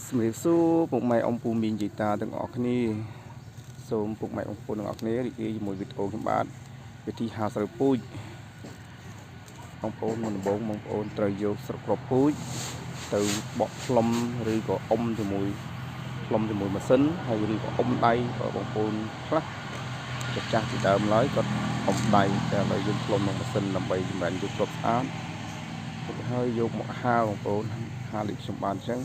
សម្រាប់សួរពុកម៉ែអង្គពូមីងជីតាទាំងអស់គ្នាសូមពុកម៉ែអង្គពូទាំងអស់គ្នារីករាយជាមួយវីដេអូខ្ញុំបាទវិធីហាលស្រូវពូជបងប្អូនមុនដំបូងបងប្អូនត្រូវយកស្រូវគ្រាប់ពូជទៅបកផ្លុំឬក៏អុំជាមួយផ្លុំជាមួយម៉ាស៊ីនហើយឬក៏អុំដៃបើបងប្អូនខ្លះចាស់ពីដើមឡើយគាត់អុំដៃតែឥឡូវយើងផ្លុំក្នុងម៉ាស៊ីនដើម្បីចម្រាញ់យកគ្រាប់ស្អាតហើយយកមកហាលបងប្អូនហាលដូចខ្ញុំបានអញ្ចឹង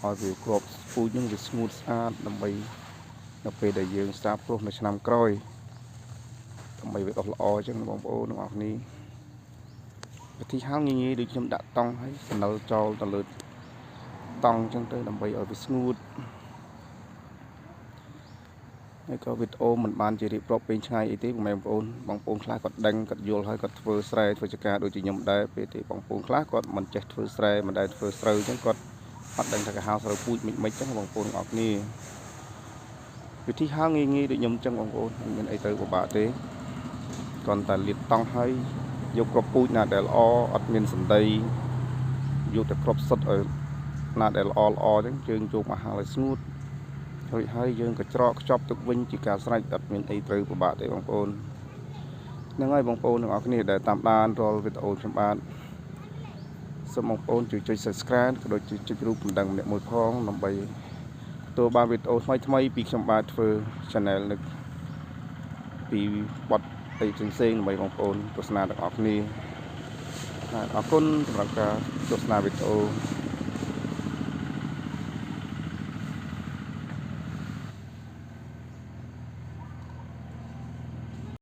ឲ្យវាគ្រាប់ពូជនឹងវាស្ងួតស្អាតដើម្បីនៅពេលដែលយើងស្តាប់ព្រោះនៅឆ្នាំក្រោយដើម្បីវាដុះល្អអញ្ចឹងបងប្អូនទាំងអស់គ្នាវិធីហាលងាយៗដូចខ្ញុំដាក់តង់ហើយសណិលចោលទៅលើតង់អញ្ចឹងទៅដើម្បីឲ្យវាស្ងួតហើយក៏វីដេអូមិនបានជារៀបរាប់ពេញឆ្ងាយអីទេបងប្អូនខ្លះគាត់ដឹងគាត់យល់ហើយគាត់ធ្វើស្រែធ្វើចការដូចជាខ្ញុំដែរពេលទេបងប្អូនខ្លះគាត់មិនចេះធ្វើស្រែមិនដែលធ្វើស្រូវអញ្ចឹងគាត់អត់ដឹងថាគេហាលស្រូវពូជមិនអញ្ចឹងបងប្អូនទាំងអស់គ្នាវិធីហាលងាយៗដូចខ្ញុំអញ្ចឹងបងប្អូនមិនមានអីទៅពិបាកទេគ្រាន់តែលាបតង់ហើយយកគ្រាប់ពូជណាដែលល្អអត់មានសណ្ដីយកតែគ្រាប់សុទ្ធឲ្យណាដែលល្អអញ្ចឹងយើងយកមកហាលឲ្យស្ងួតរួចហើយយើងក៏ច្រកខ្ចប់ទឹកវិញជាការស្រេចអត់មានអីត្រូវពិបាកទេបងប្អូនហ្នឹងហើយបងប្អូនទាំងអស់គ្នាដែលតាមដានរាល់វីដេអូខ្ញុំបាទសូមបងប្អូនជួយចុច Subscribe ក៏ដូចជាចុចរូបបណ្ដឹងម្នាក់មួយផងដើម្បីទទួលបានវីដេអូថ្មីៗពីខ្ញុំបាទធ្វើ Channel នឹកពីបទអីផ្សេងៗដើម្បីបងប្អូនទស្សនាទាំងអស់គ្នាអរគុណសម្រាប់ការទស្សនាវីដេអូ